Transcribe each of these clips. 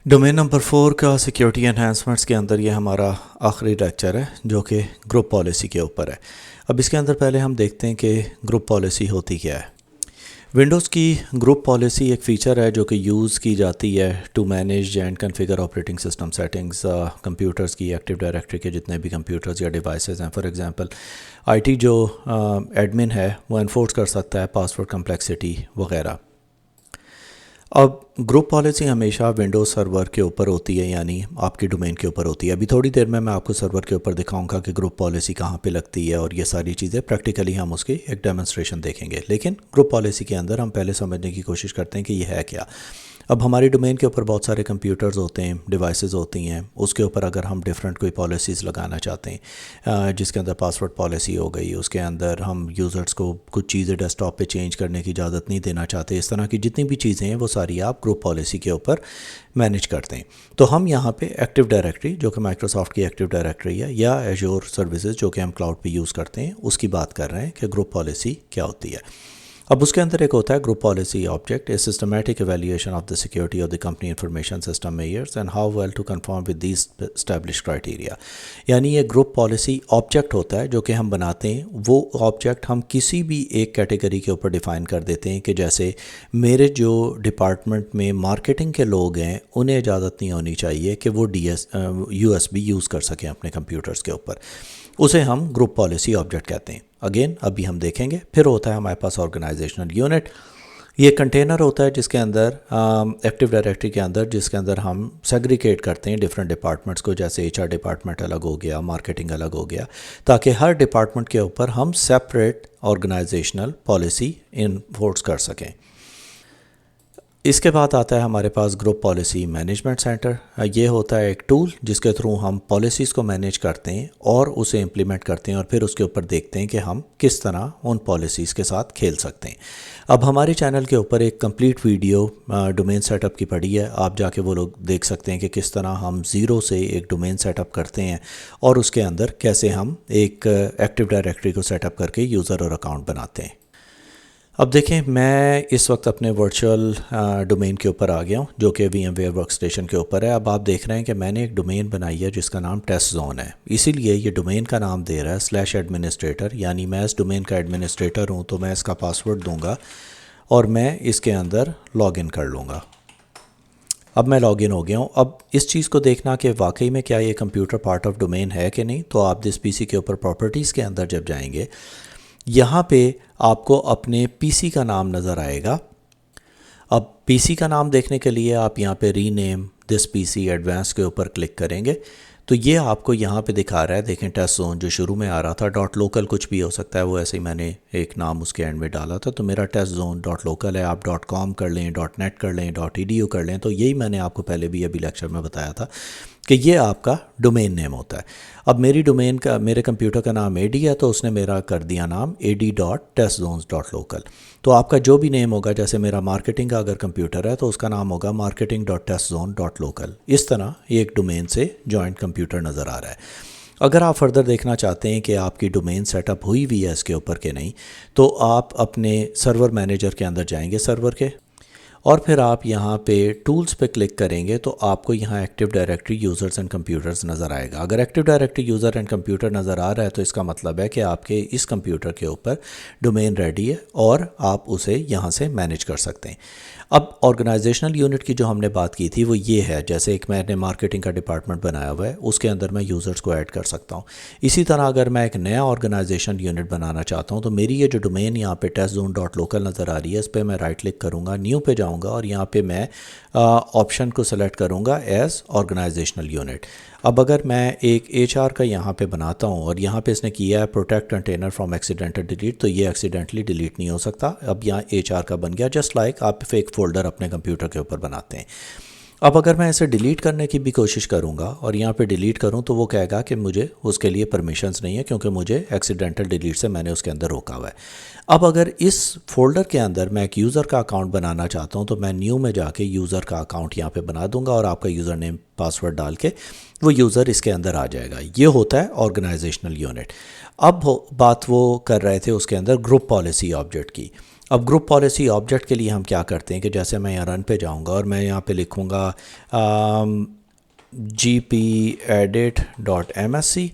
Domain number 4 का security enhancements के अंदर ये हमारा आखिरी लेक्चर है जो कि ग्रुप पॉलिसी के ऊपर है। अब इसके अंदर पहले हम देखते हैं कि ग्रुप पॉलिसी होती क्या है। विंडोज़ की ग्रुप पॉलिसी एक फ़ीचर है जो कि यूज़ की जाती है to manage and configure operating system settings computers की, एक्टिव डायरेक्टरी के जितने भी कंप्यूटर्स या डिवाइसेस हैं। फॉर एग्जांपल आईटी जो एडमिन है वो एनफोर्स कर सकता है पासवर्ड कम्प्लेक्सिटी वगैरह। अब ग्रुप पॉलिसी हमेशा विंडोज़ सर्वर के ऊपर होती है, यानी आपके डोमेन के ऊपर होती है। अभी थोड़ी देर में मैं आपको सर्वर के ऊपर दिखाऊंगा कि ग्रुप पॉलिसी कहाँ पे लगती है और ये सारी चीज़ें प्रैक्टिकली हम उसकी एक डेमोन्स्ट्रेशन देखेंगे। लेकिन ग्रुप पॉलिसी के अंदर हम पहले समझने की कोशिश करते हैं कि ये है क्या। अब हमारी डोमेन के ऊपर बहुत सारे कंप्यूटर्स होते हैं, डिवाइसेस होती हैं। उसके ऊपर अगर हम डिफरेंट कोई पॉलिसीज़ लगाना चाहते हैं जिसके अंदर पासवर्ड पॉलिसी हो गई, उसके अंदर हम यूज़र्स को कुछ चीज़ें डेस्कटॉप पे चेंज करने की इजाज़त नहीं देना चाहते, इस तरह की जितनी भी चीज़ें हैं वो सारी आप ग्रुप पॉलिसी के ऊपर मैनेज करते हैं। तो हम यहाँ पे एक्टिव डायरेक्टरी जो कि माइक्रोसॉफ्ट की एक्टिव डायरेक्टरी है या एज़्योर सर्विसेज जो कि हम क्लाउड पे यूज़ करते हैं, उसकी बात कर रहे हैं कि ग्रुप पॉलिसी क्या होती है। अब उसके अंदर एक होता है group policy object, a systematic evaluation of the security of the company information system measures and how well to conform with these established criteria. यानी ये ग्रुप पॉलिसी ऑब्जेक्ट होता है जो कि हम बनाते हैं। वो ऑब्जेक्ट हम किसी भी एक कैटेगरी के ऊपर डिफ़ाइन कर देते हैं कि जैसे मेरे जो डिपार्टमेंट में मार्केटिंग के लोग हैं उन्हें इजाज़त नहीं होनी चाहिए कि वो USB यूज़ कर सकें अपने कंप्यूटर्स के ऊपर। उसे हम ग्रुप पॉलिसी ऑब्जेक्ट कहते हैं। अगेन अभी हम देखेंगे। फिर होता है हमारे पास ऑर्गेनाइजेशनल यूनिट। ये कंटेनर होता है जिसके अंदर एक्टिव डायरेक्टरी के अंदर जिसके अंदर हम सेग्रीगेट करते हैं डिफरेंट डिपार्टमेंट्स को, जैसे HR डिपार्टमेंट अलग हो गया, मार्केटिंग अलग हो गया, ताकि हर डिपार्टमेंट के ऊपर हम सेपरेट ऑर्गेनाइजेशनल पॉलिसी इन्फोर्स कर सकें। इसके बाद आता है हमारे पास ग्रुप पॉलिसी मैनेजमेंट सेंटर। ये होता है एक टूल जिसके थ्रू हम पॉलिसीज़ को मैनेज करते हैं और उसे इम्प्लीमेंट करते हैं और फिर उसके ऊपर देखते हैं कि हम किस तरह उन पॉलिसीज़ के साथ खेल सकते हैं। अब हमारे चैनल के ऊपर एक कंप्लीट वीडियो डोमेन सेटअप की पड़ी है, आप जाके वो लोग देख सकते हैं कि किस तरह हम ज़ीरो से एक डोमेन सेटअप करते हैं और उसके अंदर कैसे हम एक एक्टिव डायरेक्टरी को सेटअप करके यूज़र और अकाउंट बनाते हैं। अब देखें, मैं इस वक्त अपने वर्चुअल डोमेन के ऊपर आ गया हूँ जो कि VMware वर्कस्टेशन के ऊपर है। अब आप देख रहे हैं कि मैंने एक डोमेन बनाई है जिसका नाम टेस्ट जोन है, इसीलिए ये डोमेन का नाम दे रहा है /एडमिनिस्ट्रेटर, यानी मैं इस डोमेन का एडमिनिस्ट्रेटर हूँ। तो मैं इसका पासवर्ड दूंगा और मैं इसके अंदर लॉगिन कर लूँगा। अब मैं लॉगिन हो गया हूँ। अब इस चीज़ को देखना कि वाकई में क्या ये कंप्यूटर पार्ट ऑफ डोमेन है कि नहीं, तो आप दिस PC के ऊपर प्रॉपर्टीज़ के अंदर जब जाएंगे, यहाँ पे आपको अपने PC का नाम नज़र आएगा। अब PC का नाम देखने के लिए आप यहाँ पे रीनेम दिस PC एडवांस के ऊपर क्लिक करेंगे तो ये आपको यहाँ पे दिखा रहा है। देखें, टेस्ट जोन जो शुरू में आ रहा था .local कुछ भी हो सकता है, वो ऐसे ही मैंने एक नाम उसके एंड में डाला था। तो मेरा टेस्ट जोन .local है। आप .com कर लें, .net कर लें, .edu कर लें। तो यही मैंने आपको पहले भी अभी लेक्चर में बताया था कि ये आपका डोमेन नेम होता है। अब मेरी डोमेन का, मेरे कंप्यूटर का नाम AD है तो उसने मेरा कर दिया नाम ad.testzones.local। तो आपका जो भी नेम होगा, जैसे मेरा मार्केटिंग का अगर कंप्यूटर है तो उसका नाम होगा marketing.testzone.local। इस तरह एक डोमेन से जॉइंट कंप्यूटर नज़र आ रहा है। अगर आप फर्दर देखना चाहते हैं कि आपकी डोमेन सेटअप हुई भी है इसके ऊपर के नहीं, तो आप अपने सर्वर मैनेजर के अंदर जाएंगे, सर्वर के, और फिर आप यहाँ पे टूल्स पे क्लिक करेंगे तो आपको यहाँ active directory users and computers नज़र आएगा। अगर active directory user and computer नज़र आ रहा है तो इसका मतलब है कि आपके इस कंप्यूटर के ऊपर डोमेन रेडी है और आप उसे यहाँ से मैनेज कर सकते हैं। अब ऑर्गेनाइजेशनल यूनिट की जो हमने बात की थी वो ये है, जैसे एक मैंने मार्केटिंग का डिपार्टमेंट बनाया हुआ है, उसके अंदर मैं यूज़र्स को ऐड कर सकता हूँ। इसी तरह अगर मैं एक नया ऑर्गेनाइजेशन यूनिट बनाना चाहता हूँ तो मेरी ये जो डोमेन यहाँ पे testzone.local नज़र आ रही है, इस पर मैं राइट क्लिक करूँगा, न्यू पे जाऊँगा और यहाँ पे मैं ऑप्शन को सेलेक्ट करूँगा एज ऑर्गेनाइजेशनल यूनिट। अब अगर मैं एक HR का यहाँ पे बनाता हूँ और यहाँ पे इसने किया है protect container from accidental delete, तो ये एक्सीडेंटली डिलीट नहीं हो सकता। अब यहाँ HR का बन गया, जस्ट लाइक आप एक फ़ोल्डर अपने कंप्यूटर के ऊपर बनाते हैं। अब अगर मैं इसे डिलीट करने की भी कोशिश करूंगा और यहाँ पे डिलीट करूं तो वो कहेगा कि मुझे उसके लिए परमिशंस नहीं है क्योंकि मुझे एक्सीडेंटल डिलीट से मैंने उसके अंदर रोका हुआ है। अब अगर इस फोल्डर के अंदर मैं एक यूज़र का अकाउंट बनाना चाहता हूं तो मैं न्यू में जाके यूज़र का अकाउंट यहाँ पे बना दूंगा और आपका यूज़र नेम पासवर्ड डाल के वो यूज़र इसके अंदर आ जाएगा। ये होता है ऑर्गेनाइजेशनल यूनिट। अब बात वो कर रहे थे उसके अंदर ग्रुप पॉलिसी ऑब्जेक्ट की। اب گروپ پالیسی آبجیکٹ کے لیے ہم کیا کرتے ہیں کہ جیسے میں یہاں رن پہ جاؤں گا اور میں یہاں پہ لکھوں گا gp-edit.msc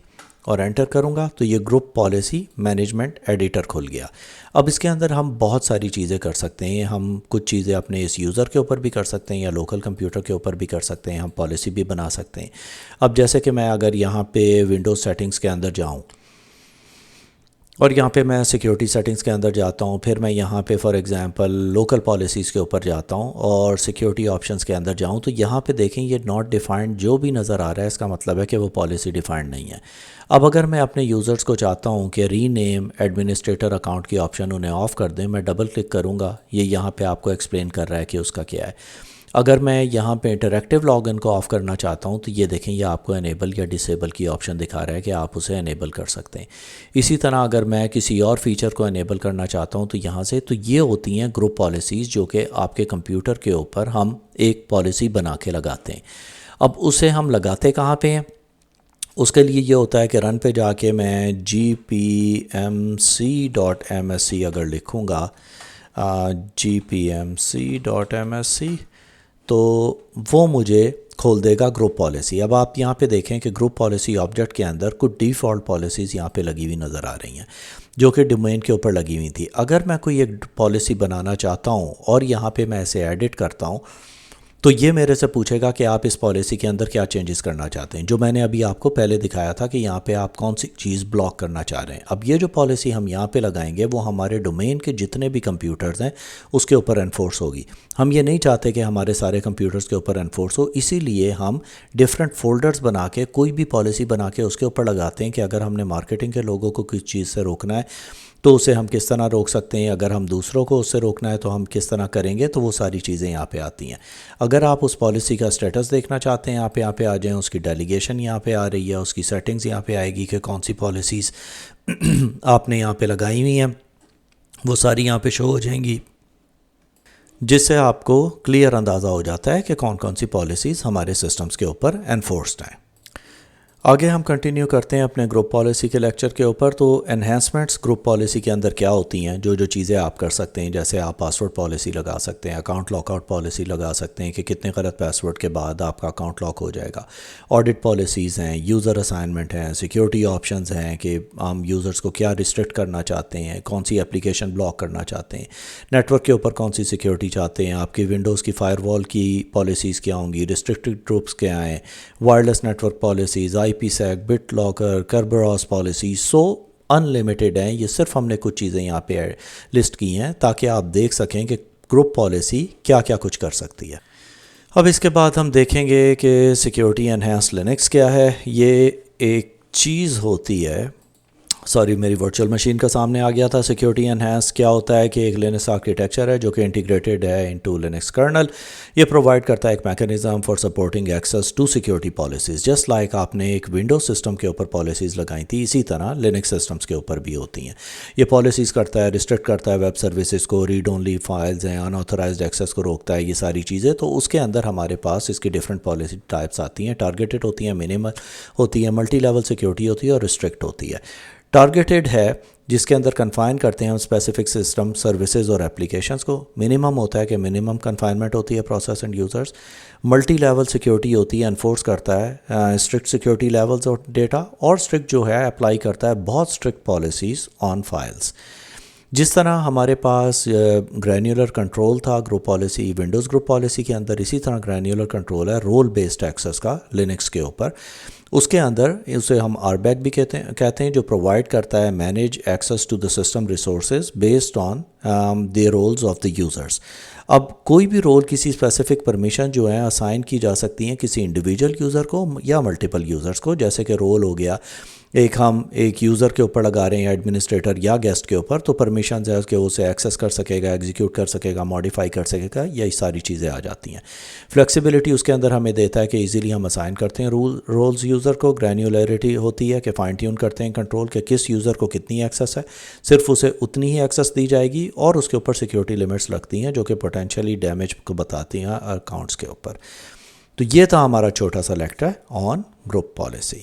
اور انٹر کروں گا تو یہ گروپ پالیسی مینجمنٹ ایڈیٹر کھل گیا. اب اس کے اندر ہم بہت ساری چیزیں کر سکتے ہیں. ہم کچھ چیزیں اپنے اس یوزر کے اوپر بھی کر سکتے ہیں یا لوکل کمپیوٹر کے اوپر بھی کر سکتے ہیں. ہم پالیسی بھی بنا سکتے ہیں. اب جیسے کہ میں اگر یہاں پہ ونڈوز سیٹنگز کے اندر جاؤں اور یہاں پہ میں سیکیورٹی سیٹنگز کے اندر جاتا ہوں, پھر میں یہاں پہ فار ایگزامپل لوکل پالیسیز کے اوپر جاتا ہوں اور سیکیورٹی آپشنز کے اندر جاؤں, تو یہاں پہ دیکھیں یہ ناٹ ڈیفائنڈ جو بھی نظر آ رہا ہے اس کا مطلب ہے کہ وہ پالیسی ڈیفائنڈ نہیں ہے. اب اگر میں اپنے یوزرز کو چاہتا ہوں کہ ری نیم ایڈمنسٹریٹر اکاؤنٹ کی آپشن انہیں آف کر دیں, میں ڈبل کلک کروں گا, یہ یہاں پہ آپ کو ایکسپلین کر رہا ہے کہ اس کا کیا ہے. اگر میں یہاں پہ انٹریکٹیو لاگ ان کو آف کرنا چاہتا ہوں تو یہ دیکھیں یہ آپ کو انیبل یا ڈسیبل کی آپشن دکھا رہا ہے کہ آپ اسے انیبل کر سکتے ہیں. اسی طرح اگر میں کسی اور فیچر کو انیبل کرنا چاہتا ہوں تو یہاں سے, تو یہ ہوتی ہیں گروپ پالیسیز جو کہ آپ کے کمپیوٹر کے اوپر ہم ایک پالیسی بنا کے لگاتے ہیں. اب اسے ہم لگاتے کہاں پہ ہیں؟ اس کے لیے یہ ہوتا ہے کہ رن پہ جا کے میں gpmc.msc اگر لکھوں گا gpmc.msc تو وہ مجھے کھول دے گا گروپ پالیسی. اب آپ یہاں پہ دیکھیں کہ گروپ پالیسی آبجیکٹ کے اندر کچھ ڈیفالٹ پالیسیز یہاں پہ لگی ہوئی نظر آ رہی ہیں جو کہ ڈومین کے اوپر لگی ہوئی تھی. اگر میں کوئی ایک پالیسی بنانا چاہتا ہوں اور یہاں پہ میں اسے ایڈٹ کرتا ہوں تو یہ میرے سے پوچھے گا کہ آپ اس پالیسی کے اندر کیا چینجز کرنا چاہتے ہیں, جو میں نے ابھی آپ کو پہلے دکھایا تھا کہ یہاں پہ آپ کون سی چیز بلاک کرنا چاہ رہے ہیں. اب یہ جو پالیسی ہم یہاں پہ لگائیں گے وہ ہمارے ڈومین کے جتنے بھی کمپیوٹرز ہیں اس کے اوپر انفورس ہوگی. ہم یہ نہیں چاہتے کہ ہمارے سارے کمپیوٹرز کے اوپر انفورس ہو, اسی لیے ہم ڈیفرنٹ فولڈرز بنا کے کوئی بھی پالیسی بنا کے اس کے اوپر لگاتے ہیں کہ اگر ہم نے مارکیٹنگ کے لوگوں کو کس چیز سے روکنا ہے تو اسے ہم کس طرح روک سکتے ہیں, اگر ہم دوسروں کو اس سے روکنا ہے تو ہم کس طرح کریں گے, تو وہ ساری چیزیں یہاں پہ آتی ہیں. اگر آپ اس پالیسی کا سٹیٹس دیکھنا چاہتے ہیں آپ یہاں پہ آ جائیں, اس کی ڈیلیگیشن یہاں پہ آ رہی ہے, اس کی سیٹنگز یہاں پہ آئے گی کہ کون سی پالیسیز آپ نے یہاں پہ لگائی ہوئی ہیں, وہ ساری یہاں پہ شو ہو جائیں گی, جس سے آپ کو کلیئر اندازہ ہو جاتا ہے کہ کون کون سی پالیسیز ہمارے سسٹمز کے اوپر انفورسڈ ہیں. آگے ہم کنٹینیو کرتے ہیں اپنے گروپ پالیسی کے لیکچر کے اوپر. تو انہینسمنٹس گروپ پالیسی کے اندر کیا ہوتی ہیں, جو چیزیں آپ کر سکتے ہیں, جیسے آپ پاسورڈ پالیسی لگا سکتے ہیں, اکاؤنٹ لاک آؤٹ پالیسی لگا سکتے ہیں کہ کتنے غلط پاسورڈ کے بعد آپ کا اکاؤنٹ لاک ہو جائے گا. آڈٹ پالیسیز ہیں, یوزر اسائنمنٹ ہیں, سیکیورٹی آپشنز ہیں کہ ہم یوزرز کو کیا ریسٹرکٹ کرنا چاہتے ہیں, کون سی اپلیکیشن بلاک کرنا چاہتے ہیں, نیٹ ورک کے اوپر کون سی سیکیورٹی چاہتے ہیں, آپ کی ونڈوز کی فائر وال کی پالیسیز کیا ہوں گی, ریسٹرکٹڈ گروپس کیا ہیں, wireless network policies, I P sec, BitLocker, Kerberos policy, so unlimited ہیں. یہ صرف ہم نے کچھ چیزیں یہاں پہ لسٹ کی ہیں تاکہ آپ دیکھ سکیں کہ گروپ پالیسی کیا کیا کچھ کر سکتی ہے. اب اس کے بعد ہم دیکھیں گے کہ سیکیورٹی انہینس لینکس کیا ہے. یہ ایک چیز ہوتی ہے, سوری میری ورچوئل مشین کا سامنے آ گیا تھا. سیکیورٹی انہینس کیا ہوتا ہے کہ ایک لینکس آرکیٹیکچر ہے جو کہ انٹیگریٹڈ ہے انٹو لینکس کرنل. یہ پرووائڈ کرتا ہے ایک mechanism for supporting access to security policies. Just like آپ نے ایک ونڈوز سسٹم کے اوپر پالیسیز لگائی تھی, اسی طرح لینکس سسٹمز کے اوپر بھی ہوتی ہیں. یہ پالیسیز کرتا ہے, ریسٹرکٹ کرتا ہے ویب سروسز کو, ریڈ اونلی فائلز ہیں, ان آتھورائزڈ ایکسیس کو روکتا ہے, یہ ساری چیزیں. تو اس کے اندر ہمارے پاس اس کی ڈفرینٹ پالیسی ٹائپس آتی ہیں. ٹارگیٹڈ ہوتی ہیں, منیمل ہوتی ہیں, ملٹی لیول سیکیورٹی ہوتی ہے اور ریسٹرکٹ ہوتی ہے. ٹارگیٹڈ ہے جس کے اندر کنفائن کرتے ہیں ہم اسپیسیفک سسٹم, سروسز اور اپلیکیشنز کو. منیمم ہوتا ہے کہ منیمم کنفائنمنٹ ہوتی ہے process and users. Multi level security ہوتی ہے, انفورس کرتا ہے اسٹرکٹ سیکیورٹی لیولز اور ڈیٹا, اور اسٹرکٹ جو ہے اپلائی کرتا ہے بہت اسٹرکٹ پالیسیز آن فائلز. جس طرح ہمارے پاس گرینیولر کنٹرول تھا group policy Windows group policy کے اندر, اسی طرح گرینیولر کنٹرول ہے رول بیسڈ ایکسیس کا لینکس کے اوپر. اس کے اندر اسے ہم آر بیک بھی کہتے ہیں, جو پرووائڈ کرتا ہے manage access to the system resources based on the roles of the users. اب کوئی بھی رول کسی اسپیسیفک پرمیشن جو ہیں اسائن کی جا سکتی ہیں کسی انڈیویجول یوزر کو یا ملٹیپل یوزرز کو. جیسے کہ رول ہو گیا ہم ایک یوزر کے اوپر لگا رہے ہیں, ایڈمنسٹریٹر یا گیسٹ کے اوپر, تو پرمیشنز ہے کہ اسے ایکسیس کر سکے گا, ایگزیکیوٹ کر سکے گا, ماڈیفائی کر سکے گا, یہ ساری چیزیں آ جاتی ہیں. فلیکسیبلٹی اس کے اندر ہمیں دیتا ہے کہ ایزیلی ہم اسائن کرتے ہیں رولز یوزر کو. گرینیولیرٹی ہوتی ہے کہ فائن ٹیون کرتے ہیں کنٹرول کہ کس یوزر کو کتنی ایکسیس ہے, صرف اسے اتنی ہی ایکسیس دی جائے گی, اور اس کے اوپر سیکیورٹی لیمٹس لگتی ہیں جو کہ پوٹینشیلی ڈیمیج کو بتاتی ہیں اکاؤنٹس کے اوپر. تو یہ تھا ہمارا چھوٹا سا لیکچر آن گروپ پالیسی.